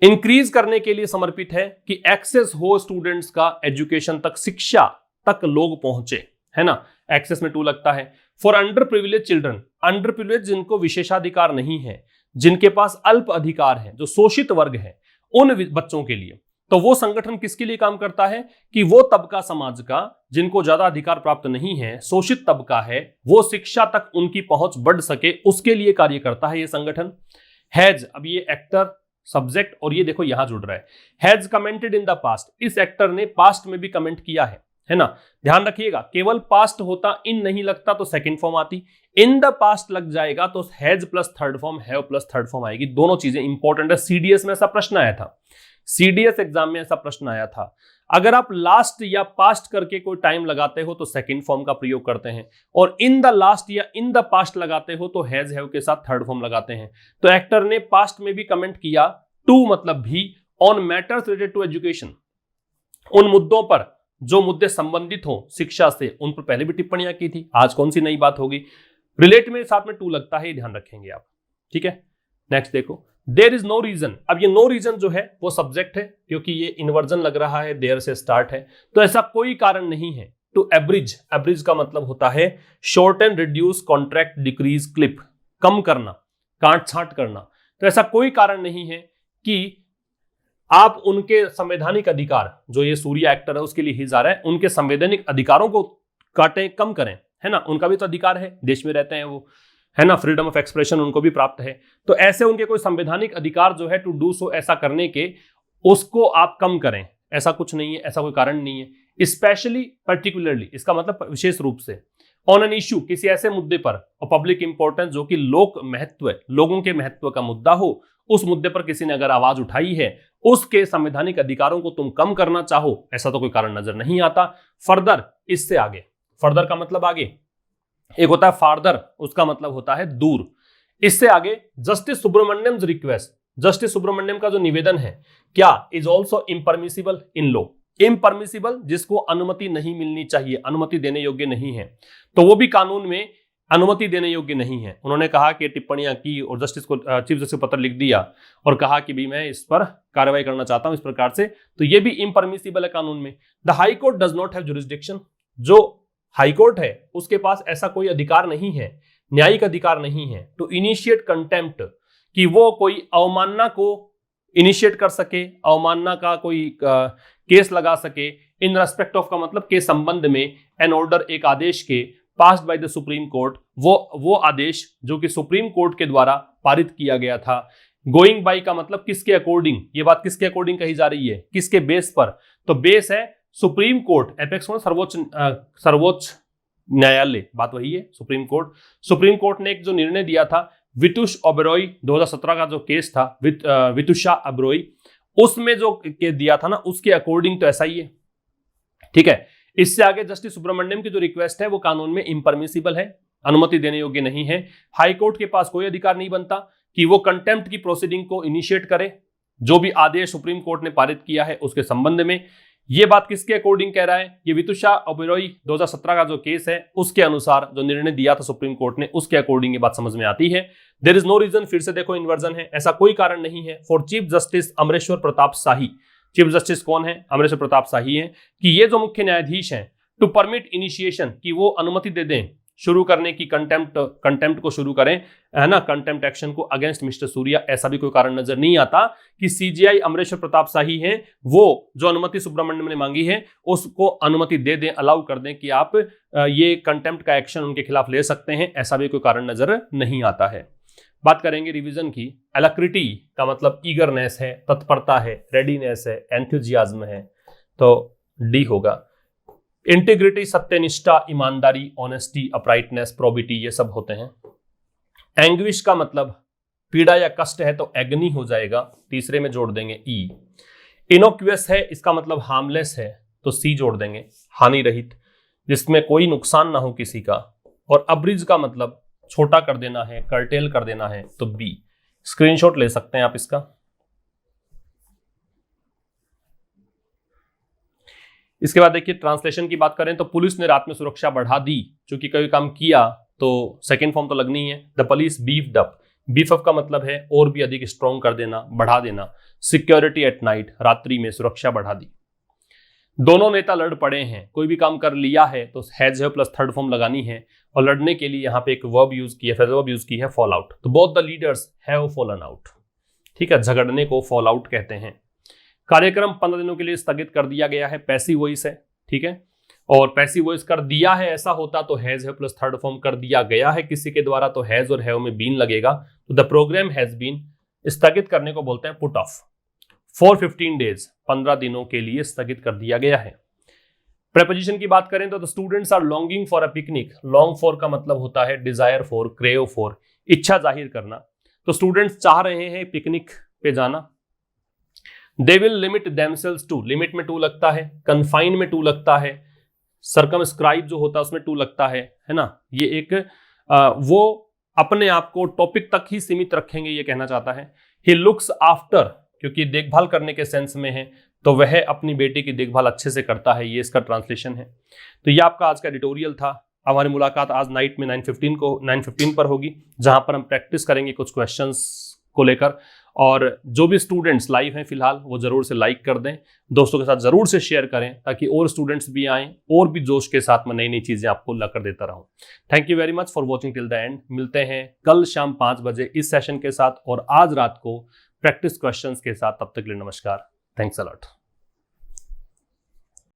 इंक्रीज करने के लिए समर्पित है कि एक्सेस हो स्टूडेंट्स का एजुकेशन तक, शिक्षा तक लोग पहुंचे, है ना, एक्सेस में टू लगता है। For under privilege children, under privilege जिनको विशेषाधिकार नहीं है, जिनके पास अल्प अधिकार है, जो शोषित वर्ग है, उन बच्चों के लिए। तो वो संगठन किसके लिए काम करता है कि वो तबका समाज का जिनको ज्यादा अधिकार प्राप्त नहीं है, शोषित तबका है, वो शिक्षा तक उनकी पहुंच बढ़ सके, उसके लिए कार्य करता है ये संगठन। हैज, अब ये एक्टर, सब्जेक्ट, और ये देखो यहां जुड़ रहा है, has commented in the past, इस एक्टर ने पास्ट में भी कमेंट किया है ना। ध्यान रखिएगा, केवल पास्ट होता, इन नहीं लगता तो सेकंड फॉर्म आती, इन द पास्ट लग जाएगा तो has plus third form, have plus third form आएगी। दोनों चीजें इंपॉर्टेंट है, सीडीएस में ऐसा प्रश्न आया था, सीडीएस एग्जाम में ऐसा प्रश्न आया था। अगर आप लास्ट या पास्ट करके कोई टाइम लगाते हो तो सेकंड फॉर्म का प्रयोग करते हैं, और इन द लास्ट या इन द पास्ट लगाते हो तो हैज हैव के साथ थर्ड फॉर्म लगाते हैं। तो एक्टर ने पास्ट में भी कमेंट किया, टू मतलब भी, on matters related to education, उन मुद्दों पर जो मुद्दे संबंधित हो शिक्षा से, उन पर पहले भी टिप्पणियां की थी, आज कौन सी नई बात होगी। रिलेट में साथ में टू लगता है, ध्यान रखेंगे आप, ठीक है। नेक्स्ट देखो, देयर इज नो रीजन, अब ये नो रीजन जो है वो सब्जेक्ट है, क्योंकि ये इन्वर्जन लग रहा है, देयर से स्टार्ट है, तो ऐसा कोई कारण नहीं है टू एब्रिज, एब्रिज का मतलब होता है shorten, reduce, contract, decrease, clip, कम करना, काट छांट करना। तो ऐसा कोई कारण नहीं है कि आप उनके संवैधानिक अधिकार, जो ये सूर्य एक्टर है उसके लिए ही जा रहा है, उनके संवैधानिक अधिकारों को काटें, कम करें, है ना, उनका भी तो अधिकार है, देश में रहते हैं वो, है ना, फ्रीडम ऑफ एक्सप्रेशन उनको भी प्राप्त है। तो ऐसे उनके कोई संवैधानिक अधिकार जो है टू डू सो, ऐसा करने के, उसको आप कम करें, ऐसा कुछ नहीं है, ऐसा कोई कारण नहीं है। स्पेशली, पर्टिकुलरली, इसका मतलब विशेष रूप से, ऑन एन इश्यू, किसी ऐसे मुद्दे पर, और पब्लिक इंपॉर्टेंस, जो कि लोक महत्व, लोगों के महत्व का मुद्दा हो, उस मुद्दे पर किसी ने अगर आवाज उठाई है, उसके संवैधानिक अधिकारों को तुम कम करना चाहो, ऐसा तो कोई कारण नजर नहीं आता। फर्दर, इससे आगे, फर्दर का मतलब आगे, एक होता है फार्दर, उसका मतलब होता है दूर। इससे आगे, justice Subramaniam request, justice Subramaniam का जो निवेदन है, क्या is also impermissible in law, impermissible जिसको अनुमति नहीं मिलनी चाहिए, अनुमति देने योग्य नहीं है, तो वो भी कानून में अनुमति देने योग्य नहीं है। उन्होंने कहा कि टिप्पणियां की और जस्टिस को, चीफ जस्टिस को पत्र लिख दिया और कहा कि भी मैं इस पर कार्रवाई करना चाहता हूं इस प्रकार से, तो ये भी इम्परमिसिबल है कानून में। The high court does not have jurisdiction, जो हाई कोर्ट है उसके पास ऐसा कोई अधिकार नहीं है, न्यायिक अधिकार नहीं है, टू इनिशिएट कंटेम्प्ट, कि वो कोई अवमानना को इनिशिएट कर सके, अवमानना का कोई केस लगा सके, इन रेस्पेक्ट ऑफ का मतलब के संबंध में, एन ऑर्डर, एक आदेश के, passed by the supreme court, वो आदेश जो कि सुप्रीम कोर्ट के द्वारा पारित किया गया था। गोइंग बाय का मतलब किसके अकॉर्डिंग, ये बात किसके अकॉर्डिंग कही जा रही है, किसके बेस पर, तो बेस है सुप्रीम कोर्ट, एपेक्स सर्वोच्च न्यायालय, बात वही है, सुप्रीम कोर्ट। सुप्रीम कोर्ट ने एक जो निर्णय दिया था, वितुष ओबेरॉय 2017 का जो केस था, वितुषा ओबेरॉय, उसमें जो केस दिया था ना, उसके अकॉर्डिंग तो ऐसा ही है, ठीक है। इससे आगे जस्टिस सुब्रमण्यम की जो रिक्वेस्ट है वो कानून में इम्परमिसिबल है, अनुमति देने योग्य नहीं है। हाई कोर्ट के पास कोई अधिकार नहीं बनता कि वो कंटेम्प्ट की प्रोसीडिंग को इनिशिएट करे, जो भी आदेश सुप्रीम कोर्ट ने पारित किया है उसके संबंध में। ये बात किसके अकॉर्डिंग कह रहा है, ये वितुषा ओबेरॉय 2017 का जो केस है उसके अनुसार जो निर्णय दिया था सुप्रीम कोर्ट ने, उसके अकॉर्डिंग ये बात समझ में आती है। देयर इज नो रीजन, फिर से देखो इन्वर्जन है, ऐसा कोई कारण नहीं है, for chief justice Amareshwar Pratap Shahi, chief justice कौन है, अमरेश्वर प्रताप शाही है, कि ये जो मुख्य न्यायाधीश हैं, टू परमिट इनिशिएशन, कि वो अनुमति दे दें शुरू करने की, कंटेम्प्ट को शुरू करें, है ना, कंटेम्प्ट एक्शन को अगेंस्ट मिस्टर सूर्या। ऐसा भी कोई कारण नजर नहीं आता कि सीजीआई अमरेश्वर प्रताप शाही है, वो जो अनुमति सुब्रमण्यम ने मांगी है उसको अनुमति दे दें, अलाउ कर दें कि आप ये कंटेम्प्ट का एक्शन उनके खिलाफ ले सकते हैं, ऐसा भी कोई कारण नजर नहीं आता है। बात करेंगे रिवीजन की। एलक्रिटी का मतलब ईगरनेस है, तत्परता है, रेडीनेस है, एंथुजियाज्म है, तो डी होगा। इंटीग्रिटी, सत्यनिष्ठा, ईमानदारी, ऑनेस्टी, अपराइटनेस, प्रोबिटी, ये सब होते हैं। एंग्विश का मतलब पीड़ा या कष्ट है तो एग्नी हो जाएगा, तीसरे में जोड़ देंगे ई। इनोक्यूअस है, इसका मतलब हार्मलेस है, तो सी जोड़ देंगे, हानि रहित, जिसमें कोई नुकसान ना हो किसी का। और अब्रिज का मतलब छोटा कर देना है, कर्टेल कर देना है, तो बी। स्क्रीनशॉट ले सकते हैं आप इसका। इसके बाद देखिए ट्रांसलेशन की बात करें तो पुलिस ने रात में सुरक्षा बढ़ा दी, चूंकि कोई काम किया तो सेकेंड फॉर्म तो लगनी ही है। The police beefed up, beef up का मतलब है और भी अधिक स्ट्रॉन्ग कर देना, बढ़ा देना। सिक्योरिटी एट नाइट, रात्रि में सुरक्षा बढ़ा दी। दोनों नेता लड़ पड़े हैं, कोई भी काम कर लिया है तो हैज है प्लस थर्ड फॉर्म लगानी है, और लड़ने के लिए यहाँ पे एक वर्ब यूज की है, फ्रेजल वर्ब यूज की है, फॉल आउट। तो both the leaders have fallen out, ठीक है, झगड़ने को फॉल आउट कहते हैं। कार्यक्रम 15 दिनों के लिए स्थगित कर दिया गया है, पैसिव वॉइस है, ठीक है। और पैसिव वॉइस कर दिया है ऐसा होता तो हैज है प्लस थर्ड फॉर्म, कर दिया गया है किसी के द्वारा तो हैज और हैव में बीन लगेगा। तो द प्रोग्राम हैज बीन, स्थगित करने को बोलते हैं पुट ऑफ। फॉर 15 डेज, 15 दिनों के लिए स्थगित कर दिया गया है। प्रेपोजिशन की बात करें तो the students are longing for a picnic, long for का मतलब होता है डिजायर फॉर, क्रेव फॉर, इच्छा जाहिर करना। तो स्टूडेंट्स चाह रहे हैं पिकनिक पे जाना। They will limit themselves to, limit में टू लगता है, कन्फाइन में टू लगता है, सर्कमस्क्राइब जो होता है उसमें टू लगता है ना। ये एक वो अपने आप को टॉपिक तक ही सीमित रखेंगे, ये कहना चाहता है। ही लुक्स आफ्टर, क्योंकि देखभाल करने के सेंस में है तो वह अपनी बेटी की देखभाल अच्छे से करता है, ये इसका ट्रांसलेशन है। तो ये आपका आज का एडिटोरियल था। हमारी मुलाकात आज नाइट में 9:15 पर होगी, जहां पर हम प्रैक्टिस करेंगे कुछ क्वेश्चंस को लेकर। और जो भी स्टूडेंट्स लाइव हैं फिलहाल वो जरूर से लाइक कर दें, दोस्तों के साथ जरूर से शेयर करें, ताकि और स्टूडेंट्स भी आएं और भी जोश के साथ मैं नई नई चीजें आपको ला कर देता रहूं। Thank you very much for watching till the end. मिलते हैं कल शाम 5 बजे इस सेशन के साथ और आज रात को प्रैक्टिस क्वेश्चंस के साथ। तब तक के लिए नमस्कार, थैंक्स अ लॉट।